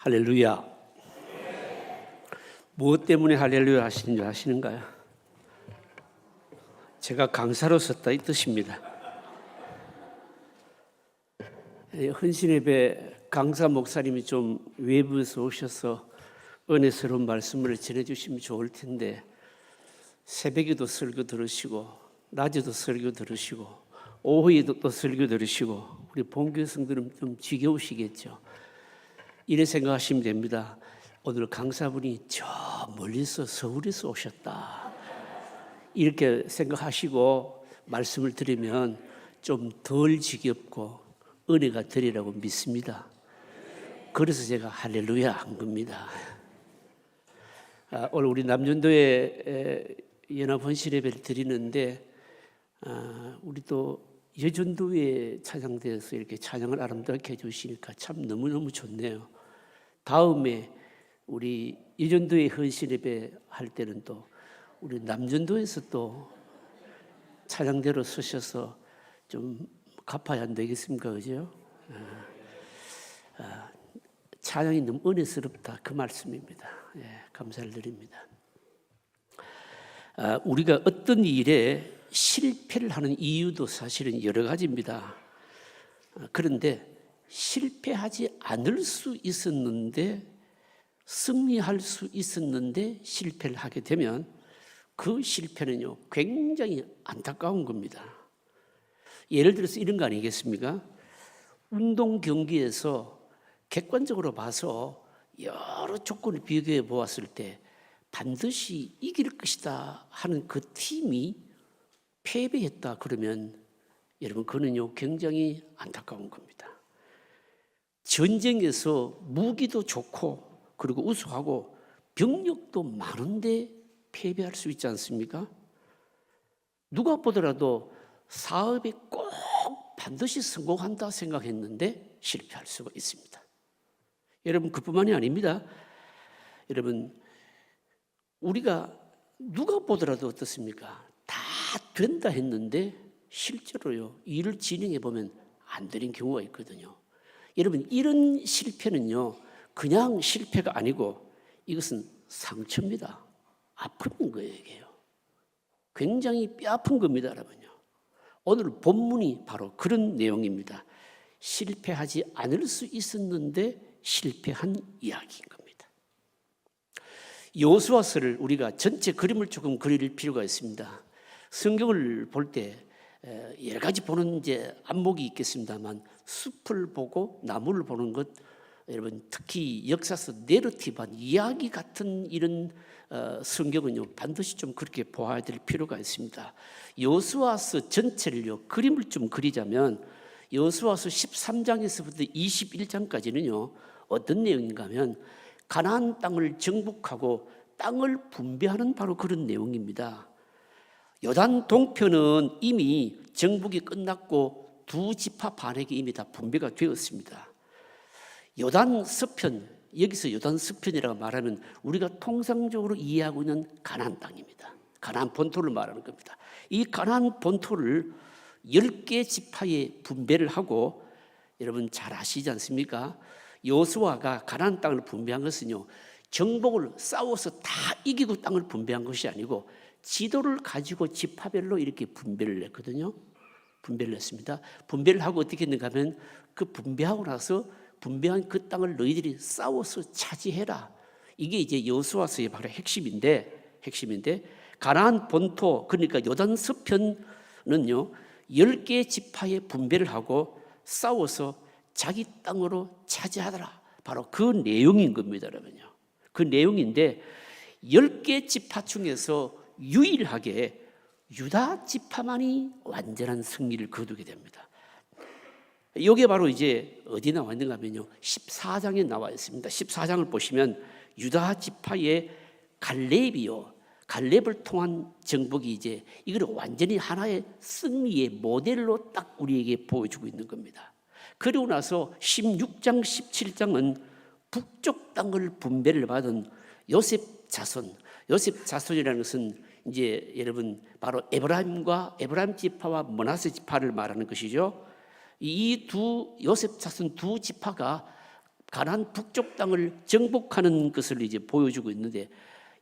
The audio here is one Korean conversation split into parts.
할렐루야. 무엇 때문에 할렐루야 하시는 줄 아시는가요? 제가 강사로 썼다 이 뜻입니다. 헌신예배 강사 목사님이 좀 외부에서 오셔서 은혜스러운 말씀을 전해주시면 좋을 텐데, 새벽에도 설교 들으시고 낮에도 설교 들으시고 오후에도 또 설교 들으시고 우리 본교회 성도는 좀 지겨우시겠죠. 이래 생각하시면 됩니다. 오늘 강사분이 저 멀리서 서울에서 오셨다, 이렇게 생각하시고 말씀을 들으면 좀 덜 지겹고 은혜가 되리라고 믿습니다. 그래서 제가 할렐루야 한 겁니다. 오늘 우리 남전도에 연합헌신예배를 드리는데, 우리 또 여전도에 찬양대에서 이렇게 찬양을 아름답게 해주시니까 참 너무너무 좋네요. 다음에 우리 여전도에 헌신예배 할 때는 또 우리 남전도에서 또 찬양대로 서셔서 좀 갚아야 안 되겠습니까? 그죠? 찬양이 너무 은혜스럽다, 그 말씀입니다. 감사를 드립니다. 우리가 어떤 일에 실패를 하는 이유도 사실은 여러 가지입니다. 그런데 실패하지 않을 수 있었는데, 승리할 수 있었는데 실패를 하게 되면 그 실패는요 굉장히 안타까운 겁니다. 예를 들어서 이런 거 아니겠습니까? 운동 경기에서 객관적으로 봐서 여러 조건을 비교해 보았을 때 반드시 이길 것이다 하는 그 팀이 패배했다 그러면 여러분, 그는요 굉장히 안타까운 겁니다. 전쟁에서 무기도 좋고 그리고 우수하고 병력도 많은데 패배할 수 있지 않습니까? 누가 보더라도 사업에 꼭 반드시 성공한다 생각했는데 실패할 수가 있습니다. 여러분, 그뿐만이 아닙니다. 여러분, 우리가 누가 보더라도 어떻습니까? 다 된다 했는데 실제로요 일을 진행해 보면 안 되는 경우가 있거든요. 여러분, 이런 실패는요 그냥 실패가 아니고 이것은 상처입니다. 아픈 거예요. 이게요 굉장히 뼈아픈 겁니다, 여러분요. 오늘 본문이 바로 그런 내용입니다. 실패하지 않을 수 있었는데 실패한 이야기인 겁니다. 여호수아서를 우리가 전체 그림을 조금 그릴 필요가 있습니다. 성경을 볼 때 여러 가지 보는 이제 안목이 있겠습니다만, 숲을 보고 나무를 보는 것, 여러분 특히 역사서 내러티브한 이야기 같은 이런 성경은요 반드시 좀 그렇게 보아야 될 필요가 있습니다. 여호수아서 전체를요 그림을 좀 그리자면, 여호수아서 13장에서부터 21장까지는요 어떤 내용인가 하면 가나안 땅을 정복하고 땅을 분배하는 바로 그런 내용입니다. 요단 동편은 이미 정복이 끝났고 두 지파 반에게 이미 다 분배가 되었습니다. 요단 서편, 여기서 요단 서편이라고 말하면 우리가 통상적으로 이해하고 있는 가나안 땅입니다. 가나안 본토를 말하는 겁니다. 이 가나안 본토를 10개 지파에 분배를 하고, 여러분 잘 아시지 않습니까? 여호수아가 가나안 땅을 분배한 것은요 정복을 싸워서 다 이기고 땅을 분배한 것이 아니고 지도를 가지고 지파별로 이렇게 분배를 했거든요. 분배를 했습니다. 분배를 하고 어떻게 했는가 하면, 그 분배하고 나서 분배한 그 땅을 너희들이 싸워서 차지해라. 이게 이제 여호수아서의 바로 핵심인데 가나안 본토, 그러니까 요단 서편은요 10개 지파에 분배를 하고 싸워서 자기 땅으로 차지하더라. 바로 그 내용인 겁니다, 여러분요. 그 내용인데 10개 지파 중에서 유일하게 유다 지파만이 완전한 승리를 거두게 됩니다. 이게 바로 이제 어디 나와 있는가 하면요 14장에 나와 있습니다. 14장을 보시면 유다 지파의 갈렙이요, 갈렙을 통한 정복이 이제 이걸 완전히 하나의 승리의 모델로 딱 우리에게 보여주고 있는 겁니다. 그리고 나서 16장 17장은 북쪽 땅을 분배를 받은 요셉 자손이라는 것은 이제 여러분 바로 에브라임 지파와 므낫세 지파를 말하는 것이죠. 이 두 요셉 자손 두 지파가 가나안 북쪽 땅을 정복하는 것을 이제 보여주고 있는데,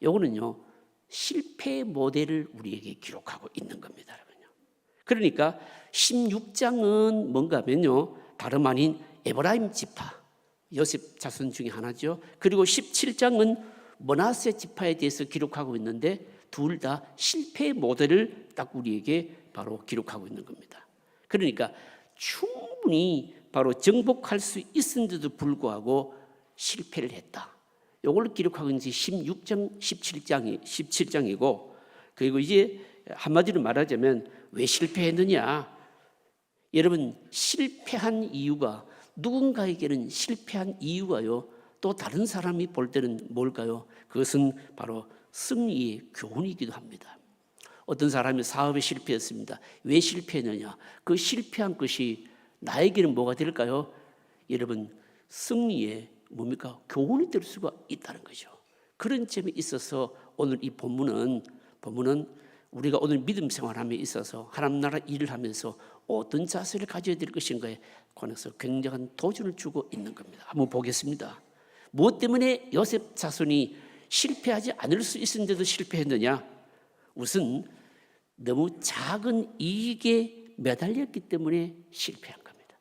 요거는요 실패 모델을 우리에게 기록하고 있는 겁니다. 그러니까 16장은 뭔가 하면요 다름 아닌 에브라임 지파, 요셉 자손 중에 하나죠. 그리고 17장은 므낫세 지파에 대해서 기록하고 있는데, 둘 다 실패 모델을 딱 우리에게 바로 기록하고 있는 겁니다. 그러니까 충분히 바로 정복할 수 있었는데도 불구하고 실패를 했다. 이걸 기록하고 있는 것이 16장, 17장이고, 그리고 이제 한마디로 말하자면 왜 실패했느냐? 여러분, 실패한 이유가, 누군가에게는 실패한 이유가요, 또 다른 사람이 볼 때는 뭘까요? 그것은 바로 승리의 교훈이기도 합니다. 어떤 사람이 사업에 실패했습니다. 왜 실패했느냐? 그 실패한 것이 나에게는 뭐가 될까요? 여러분, 승리의 뭡니까? 교훈이 될 수가 있다는 거죠. 그런 점에 있어서 오늘 이 본문은 우리가 오늘 믿음 생활함에 있어서 하나님 나라 일을 하면서 어떤 자세를 가져야 될 것인가에 관해서 굉장한 도전을 주고 있는 겁니다. 한번 보겠습니다. 무엇 때문에 요셉 자손이 실패하지 않을 수 있었는데도 실패했느냐? 우선 너무 작은 이익에 매달렸기 때문에 실패한 겁니다.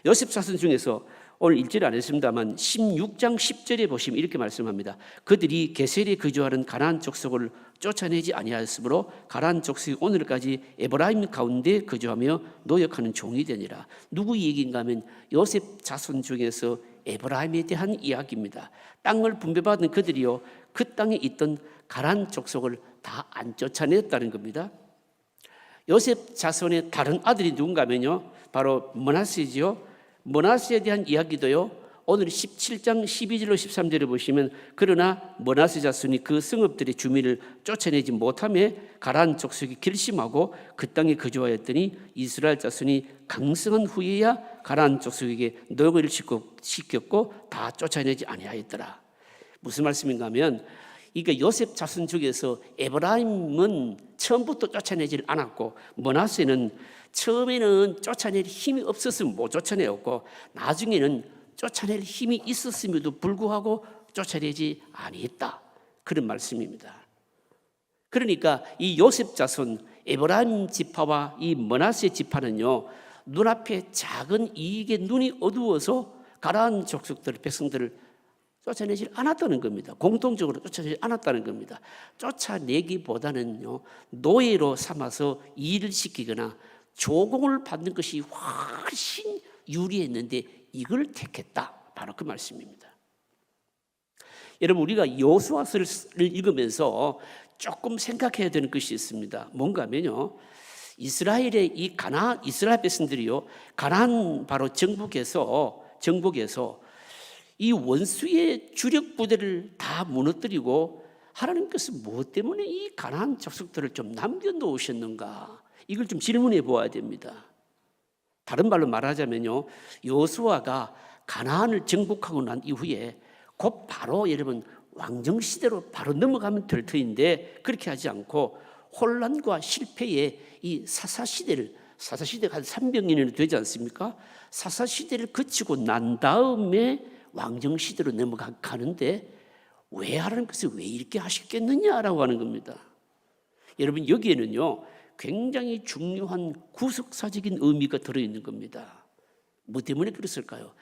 요셉 자손 중에서 오늘 읽지를 않았습니다만 16장 10절에 보시면 이렇게 말씀합니다. 그들이 게셀에 거주하는 가나안 족속을 쫓아내지 아니하였으므로 가나안 족속이 오늘까지 에브라임 가운데 거주하며 노역하는 종이 되니라. 누구 얘기인가 하면 요셉 자손 중에서 에브라임에 대한 이야기입니다. 땅을 분배받은 그들이요 그 땅에 있던 가나안 족속을 다 안 쫓아냈다는 겁니다. 요셉 자손의 다른 아들이 누군가 하면요 바로 므낫세지요. 므낫세에 대한 이야기도요 오늘 17장 12절로 13절을 보시면, 그러나 므낫세 자손이 그 성읍들의 주민을 쫓아내지 못하며 가나안 족속이 결심하고 그 땅에 거주하였더니 이스라엘 자손이 강성한 후에야 가나안 족속에게 노역을 시켰고 다 쫓아내지 아니하였더라. 무슨 말씀인가 하면, 그러니까 요셉 자손 중에서 에브라임은 처음부터 쫓아내질 않았고, 므낫세는 처음에는 쫓아낼 힘이 없었으면 못 쫓아내었고, 나중에는 쫓아낼 힘이 있었음에도 불구하고 쫓아내지 아니했다. 그런 말씀입니다. 그러니까 이 요셉 자손 에브라임 지파와 이 므낫세 지파는요 눈앞에 작은 이익에 눈이 어두워서 가나안 족속들 백성들을 쫓아내지 않았다는 겁니다. 공통적으로 쫓아내지 않았다는 겁니다. 쫓아내기보다는요 노예로 삼아서 일을 시키거나 조공을 받는 것이 훨씬 유리했는데 이걸 택했다. 바로 그 말씀입니다. 여러분, 우리가 여호수아서를 읽으면서 조금 생각해야 되는 것이 있습니다. 뭔가 하면요 이스라엘의 이스라엘 백성들이요 가나안 바로 정복에서 이 원수의 주력 부대를 다 무너뜨리고, 하나님께서 무엇 때문에 이 가나안 족속들을 좀 남겨놓으셨는가, 이걸 좀 질문해 보아야 됩니다. 다른 말로 말하자면요 여호수아가 가나안을 정복하고 난 이후에 곧 바로 여러분 왕정시대로 바로 넘어가면 될 터인데, 그렇게 하지 않고 혼란과 실패의 이 사사시대가 한 300년이 되지 않습니까? 사사시대를 거치고 난 다음에 왕정시대로 넘어가는데 왜 하나님께서 왜 이렇게 하셨겠느냐라고 하는 겁니다. 여러분, 여기에는요 굉장히 중요한 구속사적인 의미가 들어있는 겁니다. 뭐 때문에 그랬을까요?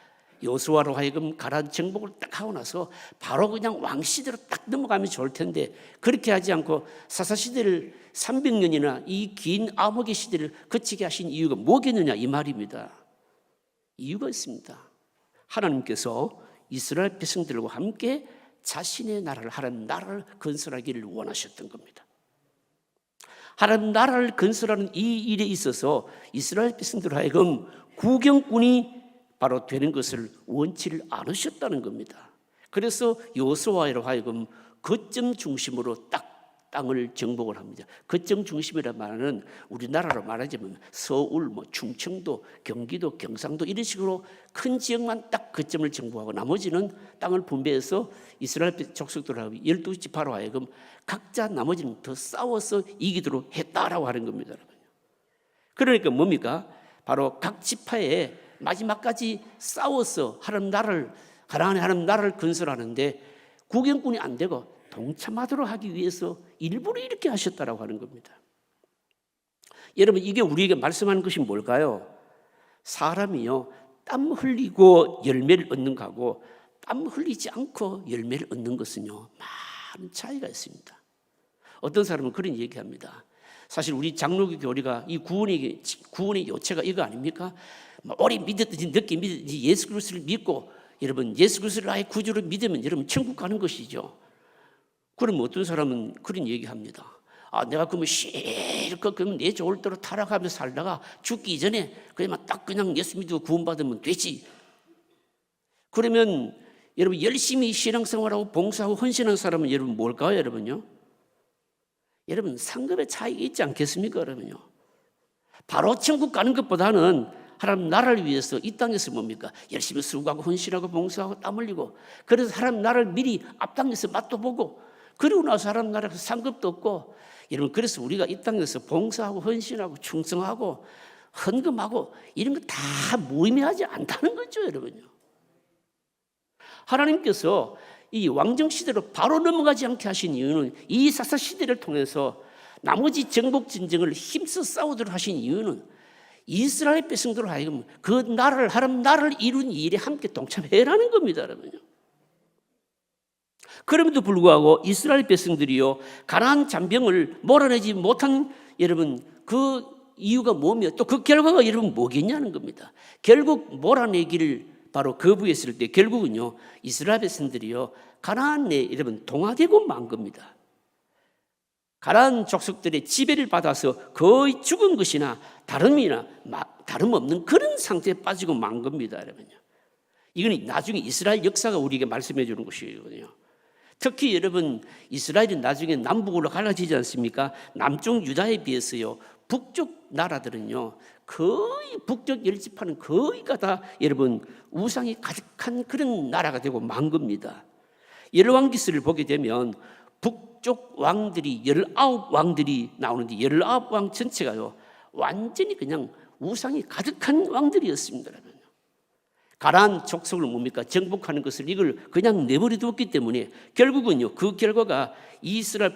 여호수아로 하여금 가나안 정복을 딱 하고 나서 바로 그냥 왕시대로 딱 넘어가면 좋을 텐데, 그렇게 하지 않고 사사시대를 300년이나 이 긴 암흑의 시대를 거치게 하신 이유가 뭐겠느냐, 이 말입니다. 이유가 있습니다. 하나님께서 이스라엘 백성들과 함께 자신의 나라를, 하나님 나라를 건설하기를 원하셨던 겁니다. 하나님 나라를 건설하는 이 일에 있어서 이스라엘 백성들로 하여금 구경꾼이 바로 되는 것을 원치를 않으셨다는 겁니다. 그래서 여호수아로 하여금 거점 중심으로 딱 땅을 정복을 합니다. 거점 중심이라는 말은 우리나라로 말하자면 서울, 충청도, 경기도, 경상도 이런 식으로 큰 지역만 딱 거점을 정복하고 나머지는 땅을 분배해서 이스라엘 족속들하고 12지파로 하여금 각자 나머지는 더 싸워서 이기도록 했다라고 하는 겁니다. 그러니까 뭡니까? 바로 각 지파에 마지막까지 싸워서 하나님 나라를 하나님 나라를 건설하는데 구경꾼이 안 되고 동참하도록 하기 위해서 일부러 이렇게 하셨다라고 하는 겁니다. 여러분, 이게 우리에게 말씀하는 것이 뭘까요? 사람이요, 땀 흘리고 열매를 얻는 거하고 땀 흘리지 않고 열매를 얻는 것은요, 많은 차이가 있습니다. 어떤 사람은 그런 얘기합니다. 사실 우리 장로교 교리가 이 구원의 요체가 이거 아닙니까? 오래 믿었든지 늦게 믿었든지 예수 그리스도를 믿고 여러분 예수 그리스도를 나의 구주로 믿으면 여러분 천국 가는 것이죠. 그럼 어떤 사람은 그런 얘기합니다. 내가 그러면 실컷 그러면 내 좋을 대로 타락하면서 살다가 죽기 전에 그냥 딱 그냥 예수 믿고 구원받으면 되지. 그러면 여러분 열심히 신앙생활하고 봉사하고 헌신한 사람은 여러분 뭘까요, 여러분요? 여러분 상급의 차이가 있지 않겠습니까, 여러분요? 바로 천국 가는 것보다는 하나님 나라를 위해서 이 땅에서 뭡니까? 열심히 수고하고 헌신하고 봉사하고 땀 흘리고 그래서 하나님 나라를 미리 앞당겨서 맛도 보고 그리고 나서 하나님 나라에서 상급도 얻고 여러분 그래서 우리가 이 땅에서 봉사하고 헌신하고 충성하고 헌금하고 이런 거 다 무의미하지 않다는 거죠, 여러분요. 하나님께서 이 왕정 시대로 바로 넘어가지 않게 하신 이유는 이 사사 시대를 통해서 나머지 정복 전쟁을 힘써 싸우도록 하신 이유는 이스라엘 백성들로 하여금 그 나라를 하나님 나라를 이룬 일에 함께 동참해라는 겁니다, 여러분요. 그럼에도 불구하고 이스라엘 백성들이요 가나안 잔병을 몰아내지 못한 여러분 그 이유가 뭐며 또 그 결과가 여러분 뭐겠냐는 겁니다. 결국 몰아내기를 바로 거부했을 때 결국은요 이스라엘 백성들이요 가나안에 여러분 동화되고 만 겁니다. 가나안 족속들의 지배를 받아서 거의 죽은 것이나 다름없는 그런 상태에 빠지고 만 겁니다, 여러분요. 이건 나중에 이스라엘 역사가 우리에게 말씀해 주는 것이거든요. 특히 여러분 이스라엘이 나중에 남북으로 갈라지지 않습니까? 남쪽 유다에 비해서요 북쪽 나라들은요 거의 북쪽 10지파는 거의가 다 여러분 우상이 가득한 그런 나라가 되고 만 겁니다. 열왕기서를 보게 되면 북쪽 왕들이 19왕들이 나오는데 19왕 전체가요 완전히 그냥 우상이 가득한 왕들이었습니다. 가나안 족속을 뭡니까? 정복하는 것을 이걸 그냥 내버려 두었기 때문에 결국은요 그 결과가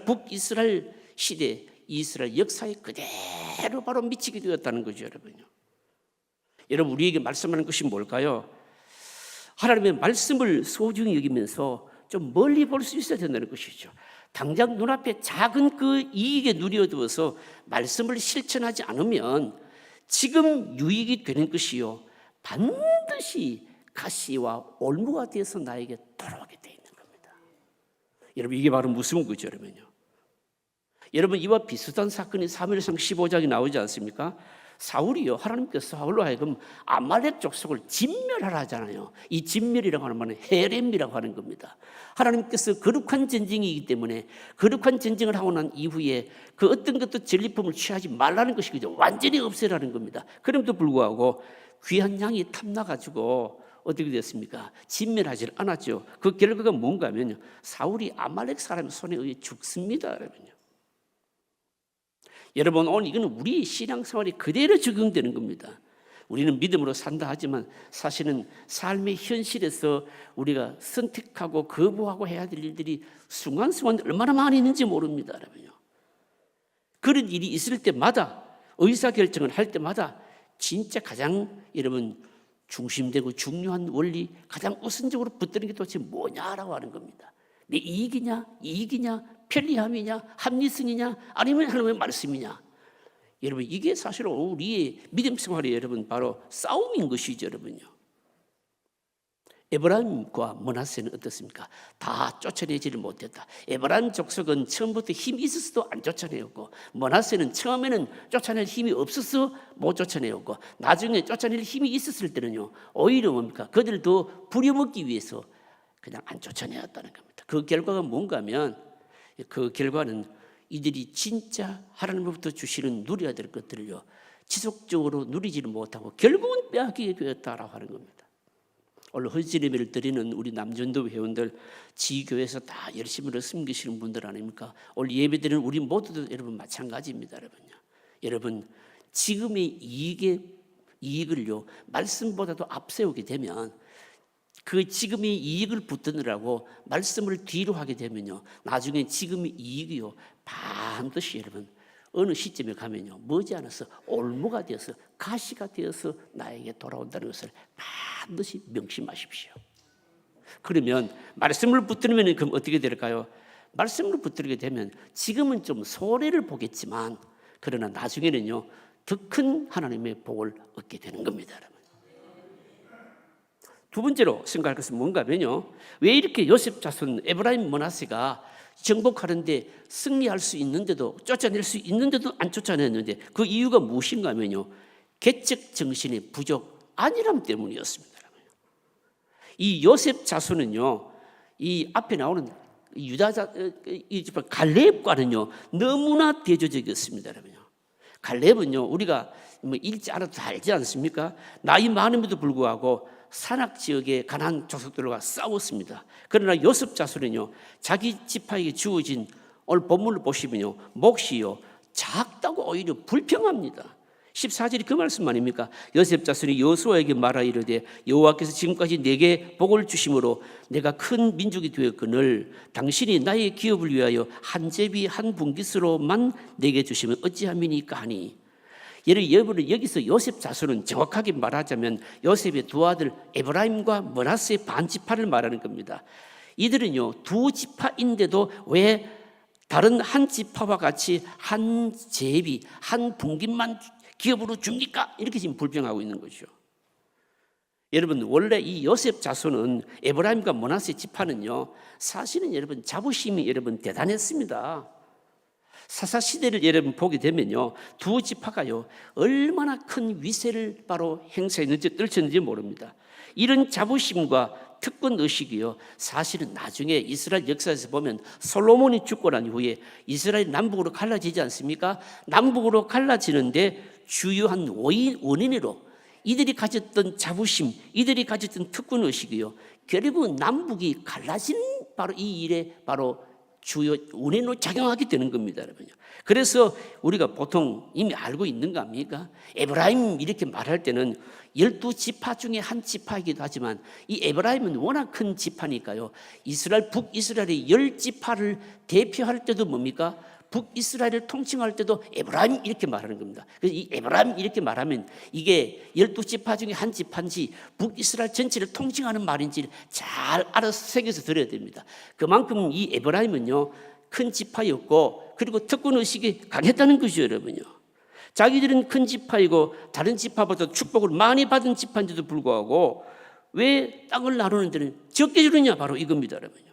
북이스라엘 시대 이스라엘 역사에 그대로 바로 미치게 되었다는 거죠, 여러분요. 여러분 우리에게 말씀하는 것이 뭘까요? 하나님의 말씀을 소중히 여기면서 좀 멀리 볼 수 있어야 된다는 것이죠. 당장 눈앞에 작은 그 이익에 누려두어서 말씀을 실천하지 않으면 지금 유익이 되는 것이요 반드시 가시와 올무가 되어서 나에게 돌아오게 돼 있는 겁니다. 여러분 이게 바로 무슨 거죠, 여러분요? 여러분 이와 비슷한 사건이 사무엘상 15장에 나오지 않습니까? 사울이요 하나님께서 사울로 하여금 아말렉 족속을 진멸하라 하잖아요. 이 진멸이라고 하는 말은 헤렘이라고 하는 겁니다. 하나님께서 거룩한 전쟁이기 때문에 거룩한 전쟁을 하고 난 이후에 그 어떤 것도 전리품을 취하지 말라는 것이거든요. 완전히 없애라는 겁니다. 그럼에도 불구하고 귀한 양이 탐나가지고 어떻게 됐습니까? 진멸하지 않았죠. 그 결과가 뭔가 하면요 사울이 아말렉 사람의 손에 의해 죽습니다, 여러분요. 여러분 오늘 이거는 우리 신앙생활에 그대로 적용되는 겁니다. 우리는 믿음으로 산다 하지만 사실은 삶의 현실에서 우리가 선택하고 거부하고 해야 될 일들이 순간순간 얼마나 많이 있는지 모릅니다, 여러분요. 그런 일이 있을 때마다 의사결정을 할 때마다 진짜 가장 여러분 중심되고 중요한 원리 가장 우선적으로 붙드는 게 도대체 뭐냐라고 하는 겁니다. 내 이익이냐 편리함이냐 합리성이냐 아니면 하나님의 말씀이냐. 여러분 이게 사실 우리의 믿음 생활이 여러분 바로 싸움인 것이죠, 여러분요. 에브라임과 므낫세는 어떻습니까? 다 쫓아내지를 못했다. 에브라임 족속은 처음부터 힘이 있어서도 안 쫓아내었고 므낫세는 처음에는 쫓아낼 힘이 없어서 못 쫓아내었고 나중에 쫓아낼 힘이 있었을 때는요 오히려 뭡니까? 그들도 부려먹기 위해서 그냥 안 쫓아내었다는 겁니다. 그 결과가 뭔가 하면 그 결과는 이들이 진짜 하나님으로부터 주시는 누려야 될 것들을요 지속적으로 누리지를 못하고 결국은 빼앗기게 되었다라고 하는 겁니다. 오늘 헌신예배를 드리는 우리 남전도 회원들 지교회에서 다 열심히 섬기시는 분들 아닙니까? 오늘 예배드리는 우리 모두도 여러분 마찬가지입니다, 여러분요. 여러분 지금의 이익을요 말씀보다도 앞세우게 되면 그 지금의 이익을 붙드느라고 말씀을 뒤로 하게 되면요, 나중에 지금의 이익이요 반드시 여러분 어느 시점에 가면요 머지않아서 올무가 되어서 가시가 되어서 나에게 돌아온다는 것을 반드시 명심하십시오. 그러면 말씀을 붙들면 그럼 어떻게 될까요? 말씀을 붙들게 되면 지금은 좀 손해를 보겠지만 그러나 나중에는요 더 큰 하나님의 복을 얻게 되는 겁니다. 여러분. 두 번째로 생각할 것은 뭔가 하면요, 왜 이렇게 요셉 자손 에브라임 므낫세가 정복하는데 승리할 수 있는데도, 쫓아낼 수 있는데도 안 쫓아냈는데 그 이유가 무엇인가 하면요, 계책 정신의 부족 아니람 때문이었습니다. 이 요셉 자손은요, 이 앞에 나오는 유다자 이 갈렙과는요 너무나 대조적이었습니다. 갈렙은요 우리가 뭐 읽지 않아도 다 알지 않습니까? 나이 많음에도 불구하고 산악 지역의 가나안 족속들과 싸웠습니다. 그러나 요셉 자손은요 자기 지파에게 주어진 오늘 본문을 보시면요 몫이요 작다고 오히려 불평합니다. 14절이 그 말씀 아닙니까? 요셉 자손이 여호수아에게 말하 이르되 여호와께서 지금까지 내게 복을 주심으로 내가 큰 민족이 되었거늘 당신이 나의 기업을 위하여 한 제비 한 분깃으로만 내게 주시면 어찌함이니까 하니. 여러분 여기서 요셉 자손은 정확하게 말하자면 요셉의 두 아들 에브라임과 므낫세의 반지파를 말하는 겁니다. 이들은요 두 지파인데도 왜 다른 한 지파와 같이 한 제비 한 분깃만 기업으로 줍니까? 이렇게 지금 불평하고 있는 거죠. 여러분 원래 이 요셉 자손은 에브라임과 므낫세 지파는요 사실은 여러분 자부심이 여러분 대단했습니다. 사사 시대를 여러분 보게 되면요 두 지파가요 얼마나 큰 위세를 바로 행사했는지 떨쳤는지 모릅니다. 이런 자부심과 특권 의식이요 사실은 나중에 이스라엘 역사에서 보면 솔로몬이 죽고 난 후에 이스라엘 남북으로 갈라지지 않습니까? 남북으로 갈라지는데 주요한 원인으로 이들이 가졌던 자부심, 이들이 가졌던 특권 의식이요 결국 남북이 갈라진 바로 이 일에 바로 주요 원인으로 작용하게 되는 겁니다, 여러분요. 그래서 우리가 보통 이미 알고 있는 거 아닙니까? 에브라임 이렇게 말할 때는 12지파 중에 한 지파이기도 하지만 이 에브라임은 워낙 큰 지파니까요. 이스라엘 북이스라엘의 10지파를 대표할 때도 뭡니까? 북이스라엘을 통칭할 때도 에브라임 이렇게 말하는 겁니다. 그래서 이 에브라임 이렇게 말하면 이게 12지파 중에 한 지파인지 북이스라엘 전체를 통칭하는 말인지 잘 알아서 새겨서 들어야 됩니다. 그만큼 이 에브라임은요 큰 지파였고 그리고 특권의식이 강했다는 것이죠, 여러분요. 자기들은 큰 지파이고 다른 지파보다 축복을 많이 받은 지파인데도 불구하고 왜 땅을 나누는 데는 적게 주느냐, 바로 이겁니다, 여러분요.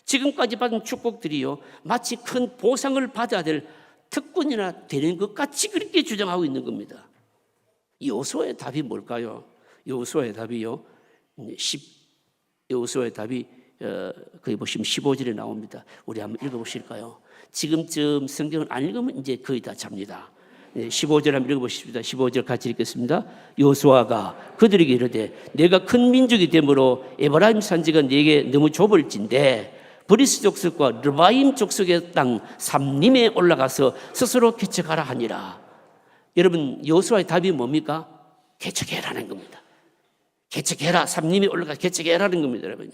지금까지 받은 축복들이요 마치 큰 보상을 받아야 될 특권이나 되는 것 같이 그렇게 주장하고 있는 겁니다. 여호수아의 답이 뭘까요? 여호수아의 답이요 여호수아의 답이 거기 보시면 15절에 나옵니다. 우리 한번 읽어보실까요? 지금쯤 성경을 안 읽으면 이제 거의 다 잡니다. 15절 한번 읽어보십시다. 15절 같이 읽겠습니다. 여호수아가 그들에게 이르되 내가 큰 민족이 되므로 에브라임 산지가 내게 너무 좁을진데 브리스 족속과 르바임 족속의 땅 삼림에 올라가서 스스로 개척하라 하니라. 여러분 여호수아의 답이 뭡니까? 개척해라는 겁니다. 개척해라. 삼림에 올라가서 개척해라는 겁니다, 여러분요.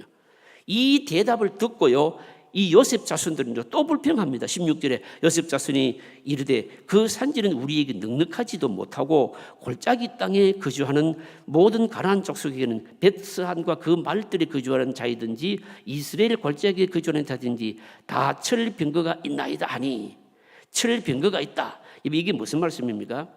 이 대답을 듣고요 이 요셉 자손들은 또 불평합니다. 16절에 요셉 자손이 이르되 그 산지는 우리에게 넉넉하지도 못하고 골짜기 땅에 거주하는 모든 가나안 족속에게는 벳스한과 그 말들에 거주하는 자이든지 이스라엘 골짜기에 거주하는 자든지 다 철병거가 있나이다 하니. 철병거가 있다. 이게 무슨 말씀입니까?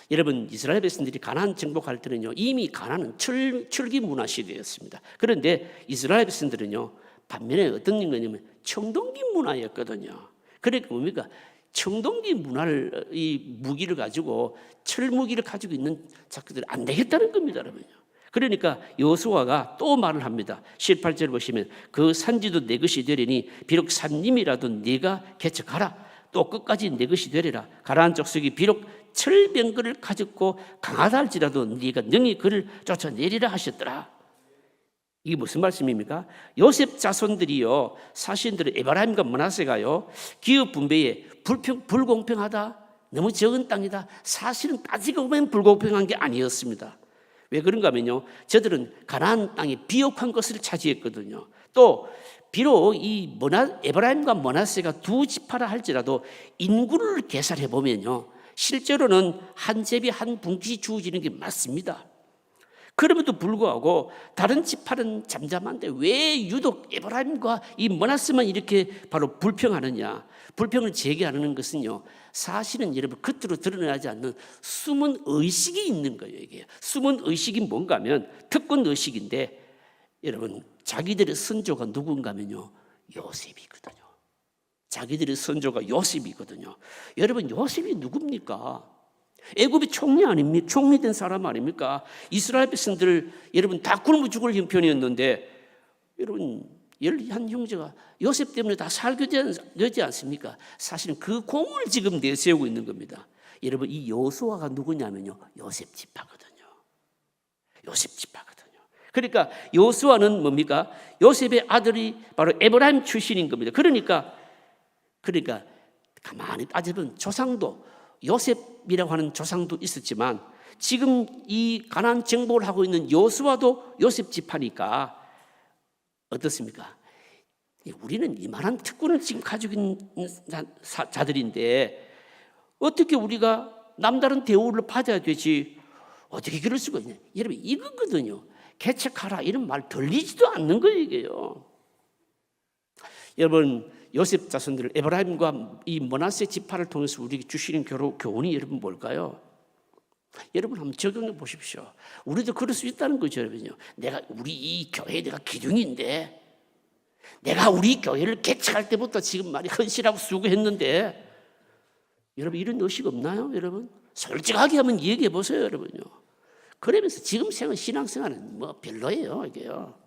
여러분 이스라엘 백성들이 가나안 정복할 때는요 이미 가나안은 철기 문화 시대였습니다. 그런데 이스라엘 백성들은요 반면에 어떤 거냐면 청동기 문화였거든요. 그러니까 뭡니까? 청동기 문화를 이 무기를 가지고 철 무기를 가지고 있는 자들이 안 되겠다는 겁니다, 여러분요. 그러니까 여호수아가 또 말을 합니다. 18절 보시면 그 산지도 내 것이 되리니 비록 산림이라도 네가 개척하라. 또 끝까지 내 것이 되리라. 가나안 족속이 비록 철병거를 가졌고 강하다 할지라도 네가 능히 그를 쫓아내리라 하셨더라. 이게 무슨 말씀입니까? 요셉 자손들이요 사신들의 에브라임과 므낫세가요 기업 분배에 불공평하다, 너무 적은 땅이다. 사실은 따지고 보면 불공평한 게 아니었습니다. 왜 그런가 하면요, 저들은 가나안 땅의 비옥한 것을 차지했거든요. 또 비록 이 에브라임과 므낫세가 두 지파라 할지라도 인구를 계산해 보면요, 실제로는 한 제비 한 붕치 주어지는 게 맞습니다. 그럼에도 불구하고 다른 지파는 잠잠한데 왜 유독 에브라임과 이 므낫세만 이렇게 바로 불평하느냐? 불평을 제기하는 것은요, 사실은 여러분 겉으로 드러나지 않는 숨은 의식이 있는 거예요. 이게 숨은 의식이 뭔가 하면 특권 의식인데, 여러분 자기들의 선조가 누군가 하면요, 요셉이거든요. 자기들의 선조가 요셉이거든요. 여러분 요셉이 누굽니까? 애굽의 총리 아닙니까? 총리된 사람 아닙니까? 이스라엘 백성들 여러분 다 굶어 죽을 형편이었는데, 여러분 11 형제가 요셉 때문에 다 살게 되지 않습니까? 사실은 그 공을 지금 내세우고 있는 겁니다. 여러분 이 여호수아가 누구냐면요, 요셉 지파거든요. 요셉 지파거든요. 그러니까 여호수아는 뭡니까? 요셉의 아들이 바로 에브라임 출신인 겁니다. 그러니까 가만히 따져보면 조상도 요셉이라고 하는 조상도 있었지만, 지금 이 가나안 정복을 하고 있는 여호수아도 요셉 지파니까 어떻습니까? 우리는 이만한 특권을 지금 가지고 있는 자들인데 어떻게 우리가 남다른 대우를 받아야 되지? 어떻게 그럴 수가 있냐? 여러분 이거거든요. 개척하라 이런 말 들리지도 않는 거예요, 이게요. 여러분 요셉 자손들 에브라임과 이 므낫세 지파를 통해서 우리에게 주시는 교훈이 여러분 뭘까요? 여러분 한번 적용해 보십시오. 우리도 그럴 수 있다는 거죠, 여러분요. 우리 이 교회 내가 기둥인데, 내가 우리 교회를 개척할 때부터 지금 말이 헌신하고 수고했는데, 여러분 이런 의식 없나요, 여러분? 솔직하게 한번 얘기해 보세요, 여러분요. 그러면서 지금 신앙생활은 뭐 별로예요, 이게요.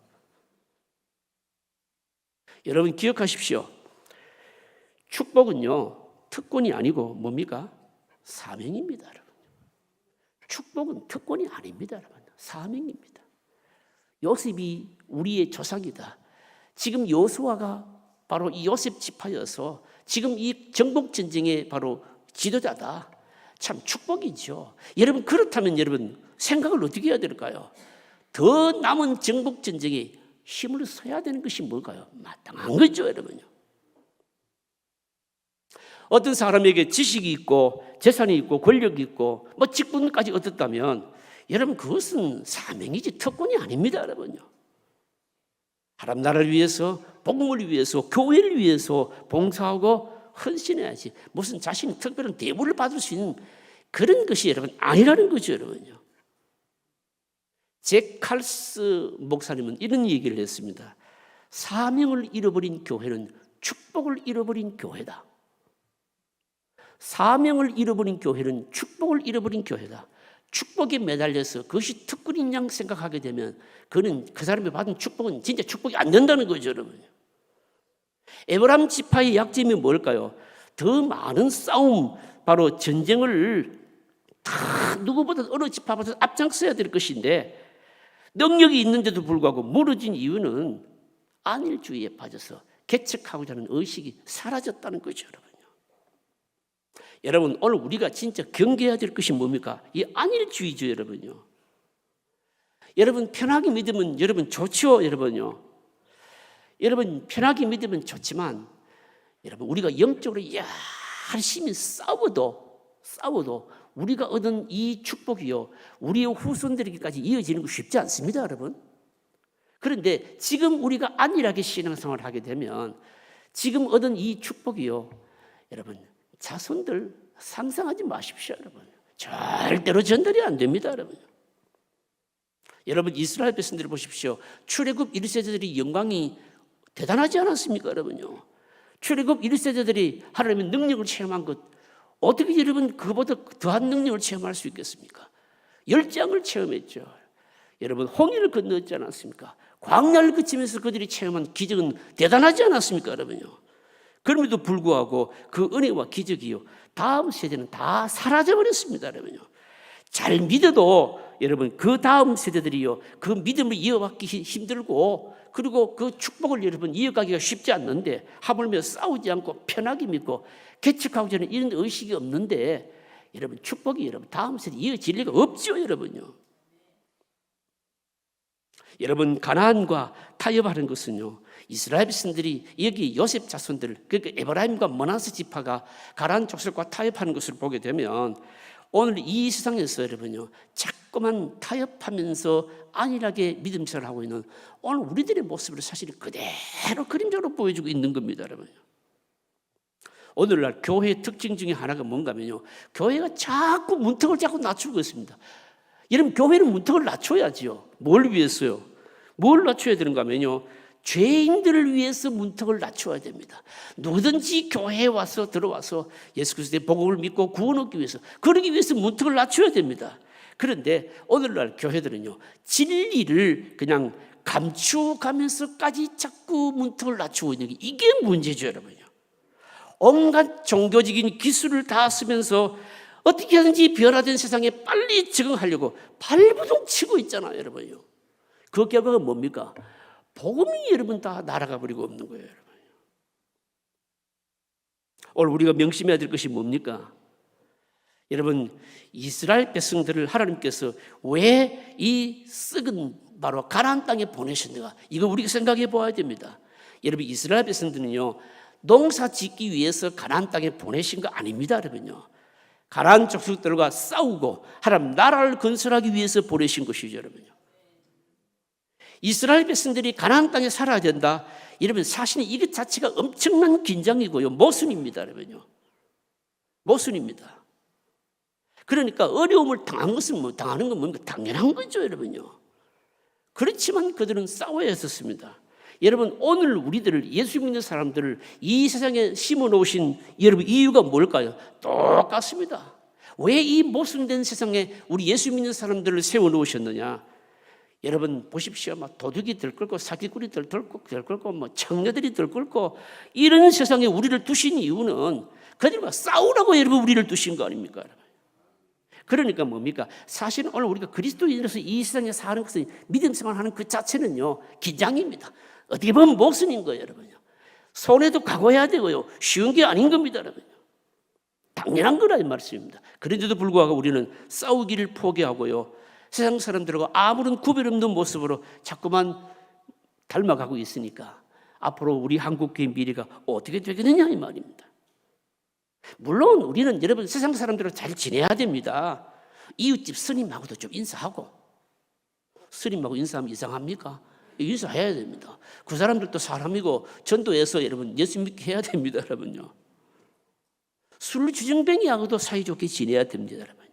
여러분 기억하십시오. 축복은요 특권이 아니고 뭡니까? 사명입니다, 여러분. 축복은 특권이 아닙니다, 여러분. 사명입니다. 요셉이 우리의 조상이다. 지금 여호수아가 바로 이 요셉 지파여서 지금 이 정복 전쟁의 바로 지도자다. 참 축복이죠. 여러분 그렇다면 여러분 생각을 어떻게 해야 될까요? 더 남은 정복 전쟁에 힘을 써야 되는 것이 뭘까요? 마땅한 거죠, 여러분요. 어떤 사람에게 지식이 있고 재산이 있고 권력이 있고 뭐 직분까지 얻었다면 여러분 그것은 사명이지 특권이 아닙니다, 여러분요. 하나님 나라를 위해서, 복음을 위해서, 교회를 위해서 봉사하고 헌신해야지, 무슨 자신이 특별한 대우를 받을 수 있는 그런 것이 여러분 아니라는 거죠, 여러분요. 잭 칼스 목사님은 이런 얘기를 했습니다. 사명을 잃어버린 교회는 축복을 잃어버린 교회다. 사명을 잃어버린 교회는 축복을 잃어버린 교회다. 축복에 매달려서 그것이 특권인 양 생각하게 되면 그는 그 사람이 받은 축복은 진짜 축복이 안 된다는 거죠, 여러분. 에브라임 지파의 약점이 뭘까요? 더 많은 싸움, 바로 전쟁을 다 누구보다 어느 지파보다 앞장서야 될 것인데 능력이 있는데도 불구하고 무너진 이유는 안일주의에 빠져서 개척하고자 하는 의식이 사라졌다는 거죠, 여러분. 여러분 오늘 우리가 진짜 경계해야 될 것이 뭡니까? 이 안일주의죠, 여러분요. 여러분 편하게 믿으면 여러분 좋죠, 여러분요. 여러분 편하게 믿으면 좋지만 여러분 우리가 영적으로 열심히 싸워도 우리가 얻은 이 축복이요 우리의 후손들에게까지 이어지는 거 쉽지 않습니다, 여러분. 그런데 지금 우리가 안일하게 신앙생활을 하게 되면 지금 얻은 이 축복이요 여러분 자손들 상상하지 마십시오, 여러분. 절대로 전달이 안 됩니다, 여러분. 여러분 이스라엘 백성들을 보십시오. 출애굽 1세대들이 영광이 대단하지 않았습니까, 여러분요? 출애굽 1세대들이 하나님의 능력을 체험한 것, 어떻게 여러분 그보다 더한 능력을 체험할 수 있겠습니까? 열장을 체험했죠. 여러분 홍해를 건넜지 않았습니까? 광야를 거치면서 그들이 체험한 기적은 대단하지 않았습니까, 여러분요? 그럼에도 불구하고 그 은혜와 기적이요 다음 세대는 다 사라져버렸습니다, 여러분요. 잘 믿어도 여러분 그 다음 세대들이요 그 믿음을 이어받기 힘들고 그리고 그 축복을 여러분 이어가기가 쉽지 않는데 하물며 싸우지 않고 편하게 믿고 개척하고자 하는 이런 의식이 없는데 여러분 축복이 여러분 다음 세대 이어질 리가 없죠, 여러분요. 여러분, 가나안과 타협하는 것은요, 이스라엘 백성들이 여기 요셉 자손들, 그러니까 에브라임과 머나세 지파가 가나안 족속과 타협하는 것을 보게 되면 오늘 이 세상에서 여러분요, 자꾸만 타협하면서 안일하게 믿음 생활을 하고 있는 오늘 우리들의 모습을 사실 그대로 그림자로 보여주고 있는 겁니다, 여러분. 오늘날 교회의 특징 중에 하나가 뭔가 하면요, 교회가 자꾸 문턱을 자꾸 낮추고 있습니다. 여러분, 교회는 문턱을 낮춰야지요. 뭘 위해서요? 뭘 낮춰야 되는가 하면요, 죄인들을 위해서 문턱을 낮춰야 됩니다. 누구든지 교회에 와서 들어와서 예수 그리스도의 복음을 믿고 구원 얻기 위해서, 그러기 위해서 문턱을 낮춰야 됩니다. 그런데 오늘날 교회들은요, 진리를 그냥 감추어가면서까지 자꾸 문턱을 낮추고 있는 게 이게 문제죠, 여러분요. 온갖 종교적인 기술을 다 쓰면서 어떻게 하든지 변화된 세상에 빨리 적응하려고 발부둥 치고 있잖아요, 여러분요. 그 결과가 뭡니까? 복음이 여러분 다 날아가 버리고 없는 거예요, 여러분. 오늘 우리가 명심해야 될 것이 뭡니까? 여러분, 이스라엘 백성들을 하나님께서 왜 이 썩은 바로 가나안 땅에 보내셨는가? 이거 우리가 생각해 보아야 됩니다. 여러분, 이스라엘 백성들은요, 농사 짓기 위해서 가나안 땅에 보내신 거 아닙니다, 여러분요. 가나안 족속들과 싸우고 하나님 나라를 건설하기 위해서 보내신 것이죠, 여러분요. 이스라엘 백성들이 가나안 땅에 살아야 된다. 여러분, 사실 이것 자체가 엄청난 긴장이고요, 모순입니다, 여러분요. 모순입니다. 그러니까 어려움을 당한 것은 당하는 건 뭡니까? 당연한 거죠, 여러분요. 그렇지만 그들은 싸워야 했었습니다. 여러분, 오늘 우리들을, 예수 믿는 사람들을 이 세상에 심어 놓으신 여러분 이유가 뭘까요? 똑같습니다. 왜 이 모순된 세상에 우리 예수 믿는 사람들을 세워 놓으셨느냐? 여러분 보십시오. 막 도둑이 들끓고 사기꾼이 들끓고 뭐 청녀들이 들끓고 이런 세상에 우리를 두신 이유는 그들과 싸우라고 여러분 우리를 두신 거 아닙니까, 여러분? 그러니까 뭡니까? 사실은 오늘 우리가 그리스도인으로서 이 세상에 사는 것은 믿음 생활하는 그 자체는요, 긴장입니다. 어떻게 보면 모순인 거예요, 여러분요. 손해도 각오해야 되고요, 쉬운 게 아닌 겁니다, 여러분요. 당연한 거라는 말씀입니다. 그런데도 불구하고 우리는 싸우기를 포기하고요, 세상 사람들과 아무런 구별 없는 모습으로 자꾸만 닮아가고 있으니까 앞으로 우리 한국교회 미래가 어떻게 되겠느냐 이 말입니다. 물론 우리는 여러분 세상 사람들과 잘 지내야 됩니다. 이웃집 스님하고도 좀 인사하고, 스님하고 인사하면 이상합니까? 인사해야 됩니다. 그 사람들도 사람이고 전도해서 여러분 예수 믿게 해야 됩니다, 여러분요. 술 주정뱅이하고도 사이좋게 지내야 됩니다, 여러분요.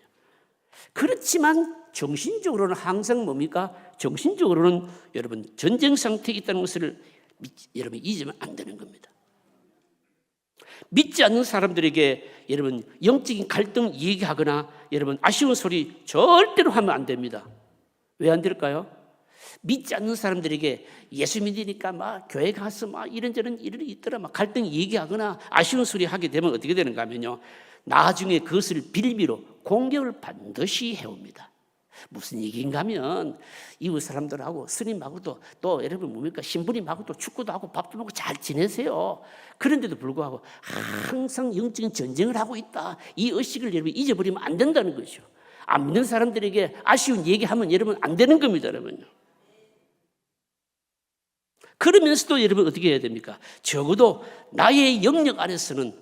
그렇지만 정신적으로는 항상 뭡니까? 정신적으로는 여러분 전쟁 상태에 있다는 것을 여러분 잊으면 안 되는 겁니다. 믿지 않는 사람들에게 여러분 영적인 갈등 얘기하거나 여러분 아쉬운 소리 절대로 하면 안 됩니다. 왜 안 될까요? 믿지 않는 사람들에게 예수 믿으니까 막 교회 가서 막 이런저런 일이 있더라 막 갈등 얘기하거나 아쉬운 소리 하게 되면 어떻게 되는가 하면요, 나중에 그것을 빌미로 공격을 반드시 해옵니다. 무슨 얘기인가 하면 이웃 사람들하고 스님하고도 또 여러분 뭡니까? 신부님하고도 축구도 하고 밥도 먹고 잘 지내세요. 그런데도 불구하고 항상 영적인 전쟁을 하고 있다. 이 의식을 여러분 잊어버리면 안 된다는 거죠. 안 믿는 사람들에게 아쉬운 얘기하면 여러분 안 되는 겁니다, 여러분요. 그러면서도 여러분 어떻게 해야 됩니까? 적어도 나의 영역 안에서는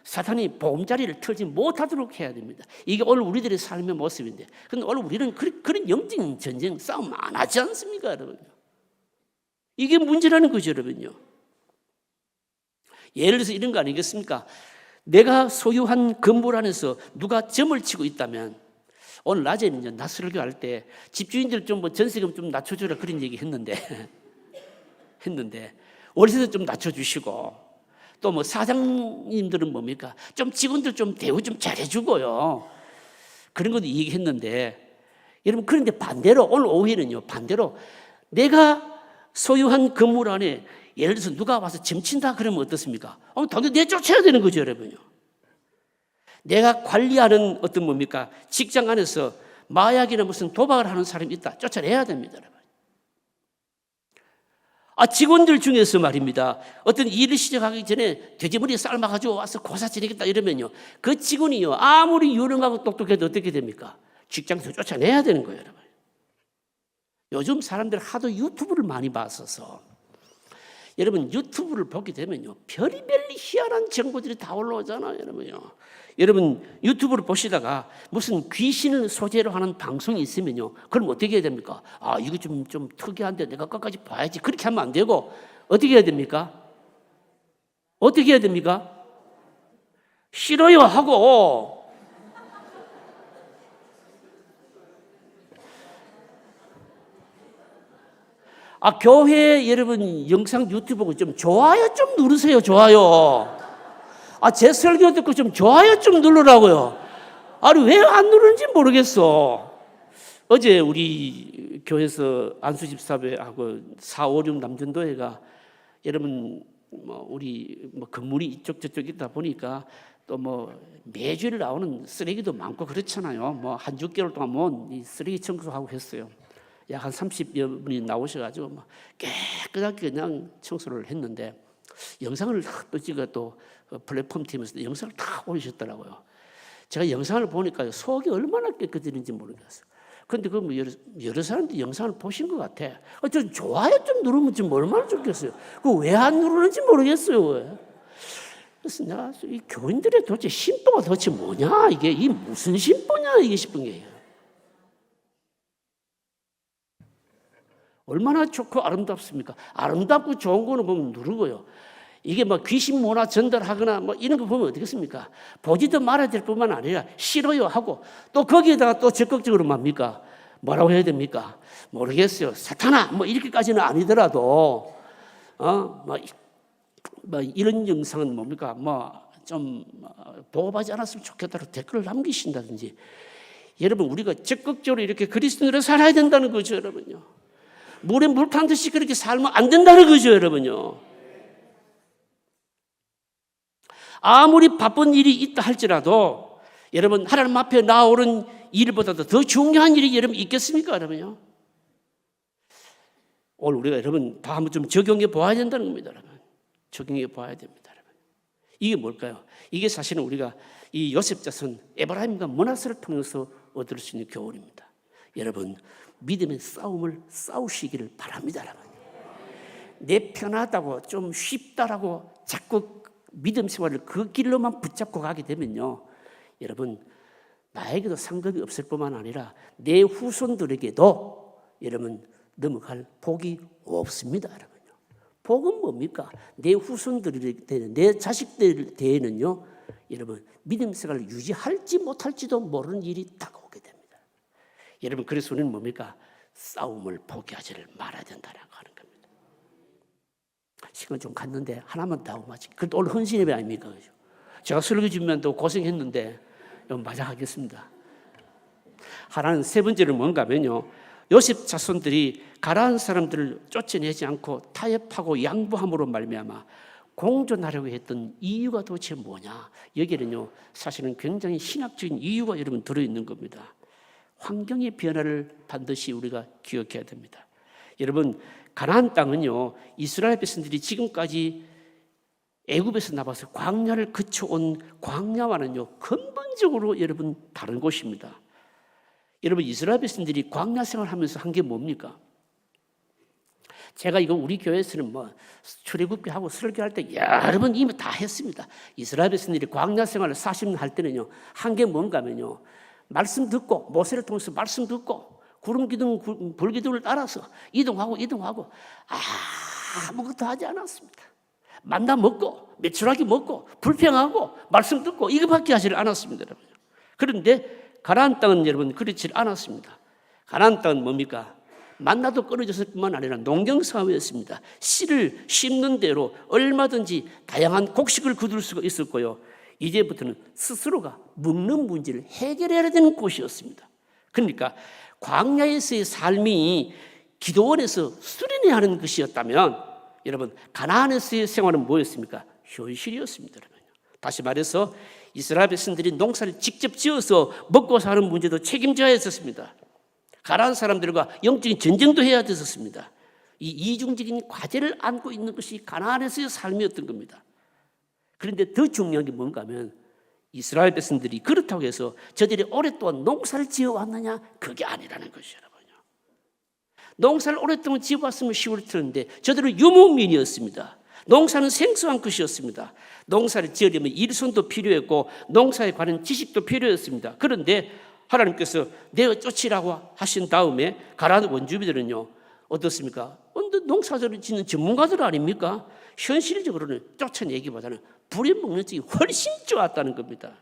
사탄이 보금자리를 털지 못하도록 해야 됩니다. 이게 오늘 우리들의 삶의 모습인데, 근데 오늘 우리는 그런 영적인 전쟁 싸움 안 하지 않습니까, 여러분? 이게 문제라는 거죠, 여러분요. 예를 들어서 이런 거 아니겠습니까? 내가 소유한 건물 안에서 누가 점을 치고 있다면, 오늘 낮에는 이제 낮술교 할 때 집주인들 좀 뭐 전세금 좀 낮춰주라 그런 얘기 했는데 월세도 좀 낮춰주시고, 또 뭐 사장님들은 뭡니까? 좀 직원들 좀 대우 좀 잘해주고요. 그런 것도 얘기했는데, 여러분 그런데 반대로 오늘 오후에는요, 반대로 내가 소유한 건물 안에 예를 들어서 누가 와서 점친다 그러면 어떻습니까? 당연히 내쫓아야 되는 거죠, 여러분요. 내가 관리하는 어떤 뭡니까? 직장 안에서 마약이나 무슨 도박을 하는 사람이 있다. 쫓아내야 됩니다, 여러분. 직원들 중에서 말입니다. 어떤 일을 시작하기 전에 돼지머리 삶아가지고 와서 고사 지내겠다 이러면요, 그 직원이요, 아무리 유능하고 똑똑해도 어떻게 됩니까? 직장에서 쫓아내야 되는 거예요, 여러분. 요즘 사람들 하도 유튜브를 많이 봤어서 여러분 유튜브를 보게 되면요 별의별 희한한 정보들이 다 올라오잖아요. 여러분 유튜브를 보시다가 무슨 귀신을 소재로 하는 방송이 있으면요 그럼 어떻게 해야 됩니까? 아 이거 좀 특이한데 내가 끝까지 봐야지. 그렇게 하면 안 되고 어떻게 해야 됩니까? 어떻게 해야 됩니까? 싫어요 하고 교회 여러분 영상 유튜브 좀 좋아요 좀 누르세요. 좋아요. 제 설교 듣고 좀 좋아요 좀 누르라고요. 아니 왜 안 누르는지 모르겠어. 어제 우리 교회에서 안수집사회하고 4, 5, 6 남전도회가 여러분 우리 건물이 이쪽 저쪽 있다 보니까 또 매주일 나오는 쓰레기도 많고 그렇잖아요. 한 6개월 동안 이 쓰레기 청소하고 했어요. 약 한 30여 분이 나오셔가지고 깨끗하게 그냥 청소를 했는데 영상을 또 찍어 또 플랫폼 팀에서 영상을 다 올리셨더라고요. 제가 영상을 보니까 속이 얼마나 깨끗해진지 모르겠어요. 근데 여러 사람들이 영상을 보신 것 같아. 좀 좋아요 좀 누르면 좀 얼마나 좋겠어요. 왜 안 누르는지 모르겠어요. 왜? 그래서 내가 이 교인들의 도대체 신보가 도대체 뭐냐? 이게 이 무슨 신보냐? 이게 싶은 거예요. 얼마나 좋고 아름답습니까? 아름답고 좋은 거는 보면 누르고요. 이게 귀신 문화 전달하거나 이런 거 보면 어떻겠습니까? 보지도 말아야 될 뿐만 아니라 싫어요 하고 또 거기에다가 또 적극적으로 뭡니까? 뭐라고 해야 됩니까? 모르겠어요. 사탄아! 이렇게까지는 아니더라도 이런 영상은 뭡니까? 좀 보호받지 않았으면 좋겠다고 댓글을 남기신다든지. 여러분 우리가 적극적으로 이렇게 그리스도인으로 살아야 된다는 거죠. 여러분요. 물에 물 탄 듯이 그렇게 살면 안 된다는 거죠. 여러분요. 아무리 바쁜 일이 있다 할지라도 여러분 하나님 앞에 나오는 일보다도 더 중요한 일이 여러분 있겠습니까? 여러분요. 오늘 우리가 여러분 다 한번 좀 적용해 보아야 된다는 겁니다. 여러분. 적용해 보아야 됩니다. 여러분. 이게 뭘까요? 이게 사실은 우리가 이 요셉 자손 에브라임과 므낫세를 통해서 얻을 수 있는 교훈입니다. 여러분 믿음의 싸움을 싸우시기를 바랍니다. 여러분. 내 편하다고 좀 쉽다라고 자꾸 믿음 생활을 그 길로만 붙잡고 가게 되면요 여러분 나에게도 상관이 없을 뿐만 아니라 내 후손들에게도 여러분 넘어갈 복이 없습니다. 여러분요. 복은 뭡니까? 내 후손들에게 내 자식들에게는요 여러분 믿음 생활을 유지할지 못할지도 모르는 일이 다가오게 됩니다. 여러분 그래서 우리는 뭡니까? 싸움을 포기하지를 말아야 된다는 거 하는 겁니다. 시간 좀 갔는데 하나만 더 하고 마치. 그것도 오늘 헌신 예배 아닙니까? 그죠? 제가 설교 주면 또 고생했는데 마저 하겠습니다. 하나는 세 번째는 뭔가 하면요 요셉 자손들이 가라앉은 사람들을 쫓아내지 않고 타협하고 양보함으로 말미암아 공존하려고 했던 이유가 도대체 뭐냐? 여기에는요 사실은 굉장히 신학적인 이유가 여러분 들어있는 겁니다. 환경의 변화를 반드시 우리가 기억해야 됩니다. 여러분 가나안 땅은요 이스라엘 백성들이 지금까지 애굽에서 나와서 광야를 거쳐온 광야와는요 근본적으로 여러분 다른 곳입니다. 여러분 이스라엘 백성들이 광야 생활하면서 한 게 뭡니까? 제가 이거 우리 교회에서는 출애굽기하고 설교할 때 여러 번 이미 다 했습니다. 이스라엘 백성들이 광야 생활을 40년 할 때는요 한 게 뭔가 하면요 말씀 듣고 모세를 통해서 말씀 듣고 구름 기둥 불 기둥을 따라서 이동하고 아무것도 하지 않았습니다. 만나 먹고 메추라기 먹고 불평하고 말씀 듣고 이거밖에 하지 않았습니다. 여러분. 그런데 가나안 땅은 여러분 그렇지 않았습니다. 가나안 땅은 뭡니까? 만나도 끊어졌을 뿐만 아니라 농경사회였습니다. 씨를 심는 대로 얼마든지 다양한 곡식을 거둘 수가 있었고요. 이제부터는 스스로가 먹는 문제를 해결해야 되는 곳이었습니다. 그러니까 광야에서의 삶이 기도원에서 수련해야 하는 것이었다면 여러분 가나안에서의 생활은 뭐였습니까? 현실이었습니다. 여러분. 다시 말해서 이스라엘 백성들이 농사를 직접 지어서 먹고 사는 문제도 책임져야 했었습니다. 가나안 사람들과 영적인 전쟁도 해야 됐었습니다. 이 이중적인 과제를 안고 있는 것이 가나안에서의 삶이었던 겁니다. 그런데 더 중요한 게 뭔가 하면 이스라엘 백성들이 그렇다고 해서 저들이 오랫동안 농사를 지어왔느냐? 그게 아니라는 것이죠. 여러분요. 농사를 오랫동안 지어왔으면 쉬울 텐데 저들은 유목민이었습니다. 농사는 생소한 것이었습니다. 농사를 지으려면 일손도 필요했고 농사에 관한 지식도 필요했습니다. 그런데 하나님께서 내어 쫓으라고 하신 다음에 가라앉은 원주민들은요 어떻습니까? 농사를 짓는 전문가들 아닙니까? 현실적으로는 쫓아내기보다는 부려먹는 쪽이 훨씬 좋았다는 겁니다.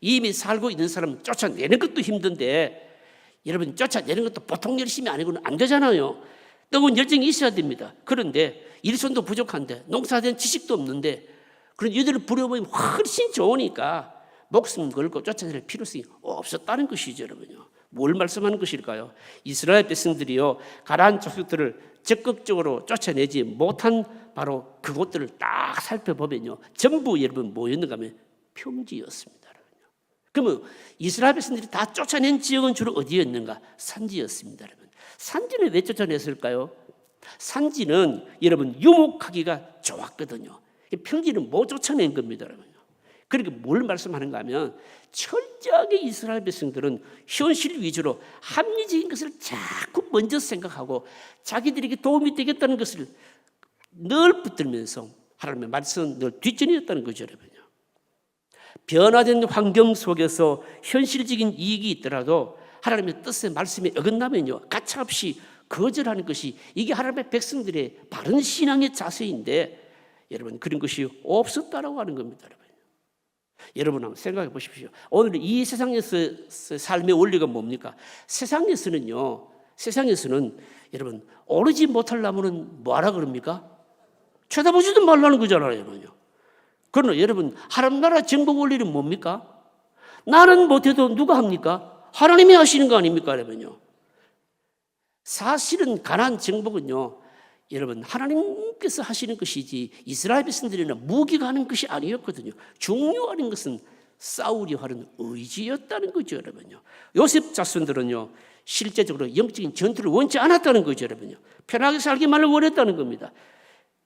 이미 살고 있는 사람은 쫓아내는 것도 힘든데 여러분 쫓아내는 것도 보통 열심이 아니고는 안 되잖아요. 뜨거운 열정이 있어야 됩니다. 그런데 일손도 부족한데 농사에 대한 지식도 없는데 그런 이들을 부려먹으면 훨씬 좋으니까 목숨 걸고 쫓아낼 필요성이 없었다는 것이죠, 여러분요. 뭘 말씀하는 것일까요? 이스라엘 백성들이요 가나안 족속들을 적극적으로 쫓아내지 못한 바로 그곳들을 딱 살펴보면요 전부 여러분 뭐였는가 하면 평지였습니다. 그러면 이스라엘 백성들이 다 쫓아낸 지역은 주로 어디였는가? 산지였습니다. 여러분. 산지는 왜 쫓아냈을까요? 산지는 여러분 유목하기가 좋았거든요. 평지는 못 쫓아낸 겁니다. 여러분. 그러니까 뭘 말씀하는가 하면 철저하게 이스라엘 백성들은 현실 위주로 합리적인 것을 자꾸 먼저 생각하고 자기들에게 도움이 되겠다는 것을 늘 붙들면서 하나님의 말씀은 늘 뒷전이었다는 거죠. 여러분요. 변화된 환경 속에서 현실적인 이익이 있더라도 하나님의 뜻의 말씀에 어긋나면요 가차없이 거절하는 것이 이게 하나님의 백성들의 바른 신앙의 자세인데 여러분 그런 것이 없었다라고 하는 겁니다. 여러분 한번 생각해 보십시오. 오늘 이 세상에서 삶의 원리가 뭡니까? 세상에서는 여러분 오르지 못하려면 뭐하라 그럽니까? 쳐다보지도 말라는 거잖아요. 여러분요. 그러나 여러분 하나님 나라 정복 원리는 뭡니까? 나는 못해도 누가 합니까? 하나님이 하시는 거 아닙니까? 여러분요. 사실은 가나안 정복은요 여러분 하나님께서 하시는 것이지 이스라엘 백성들이나 무기가 하는 것이 아니었거든요. 중요한 것은 싸우려 하는 의지였다는 거죠. 여러분요. 요셉 자손들은요 실제적으로 영적인 전투를 원치 않았다는 거죠. 여러분요. 편하게 살기만을 원했다는 겁니다.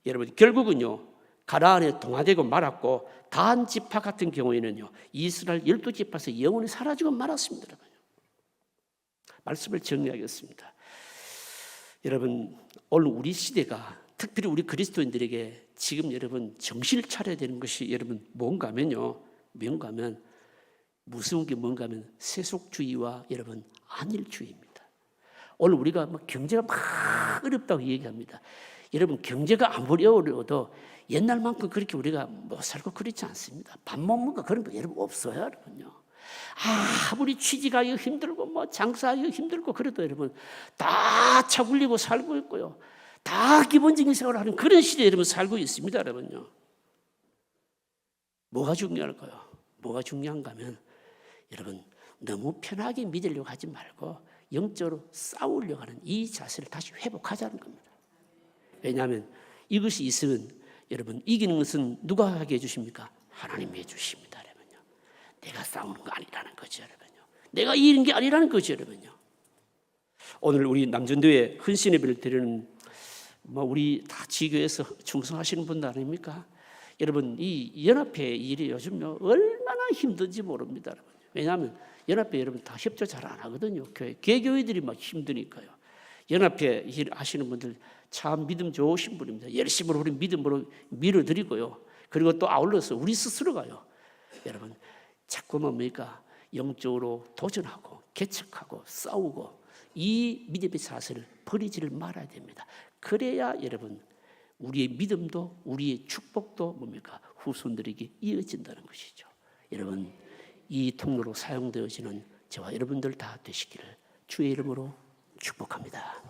여러분 결국은요 가나안에 동화되고 말았고 단 지파 같은 경우에는요 이스라엘 12지파에서 영원히 사라지고 말았습니다. 여러분. 말씀을 정리하겠습니다. 여러분 오늘 우리 시대가 특별히 우리 그리스도인들에게 지금 여러분 정신을 차려야 되는 것이 여러분 뭔가 하면요 무서운 게 뭔가 하면 세속주의와 여러분 안일주의입니다. 오늘 우리가 경제가 막 어렵다고 얘기합니다. 여러분 경제가 아무리 어려워도 옛날만큼 그렇게 우리가 못 살고 그렇지 않습니다. 밥 먹는 거 그런 거 여러분 없어요. 여러분요. 아무리 취직하기 힘들고 장사하기 힘들고 그래도 여러분 다 차굴리고 살고 있고요. 다 기본적인 생활을 하는 그런 시대에 여러분 살고 있습니다. 여러분요. 뭐가 중요할까요? 뭐가 중요한가 하면 여러분 너무 편하게 믿으려고 하지 말고 영적으로 싸우려고 하는 이 자세를 다시 회복하자는 겁니다. 왜냐하면 이것이 있으면 여러분 이기는 것은 누가 하게 해주십니까? 하나님이 해주십니다. 여러분요. 내가 싸우는 거 아니라는 거죠. 여러분요. 내가 이기는 게 아니라는 거죠. 여러분요. 오늘 우리 남전도에 헌신 예배를 드리는 우리 다 지교에서 충성하시는 분들 아닙니까? 여러분 이 연합회 일이 요즘요 얼마나 힘든지 모릅니다. 여러분. 왜냐하면 연합회 여러분 다 협조 잘 안 하거든요. 개교회들이 막 힘드니까요. 연합회 일 하시는 분들 참 믿음 좋으신 분입니다. 열심히 우리 믿음으로 밀어드리고요. 그리고 또 아울러서 우리 스스로가요. 여러분 자꾸 뭡니까? 영적으로 도전하고 개척하고 싸우고 이 믿음의 자세를 버리지를 말아야 됩니다. 그래야 여러분 우리의 믿음도 우리의 축복도 뭡니까? 후손들에게 이어진다는 것이죠. 여러분 이 통로로 사용되어지는 저와 여러분들 다 되시기를 주의 이름으로 축복합니다.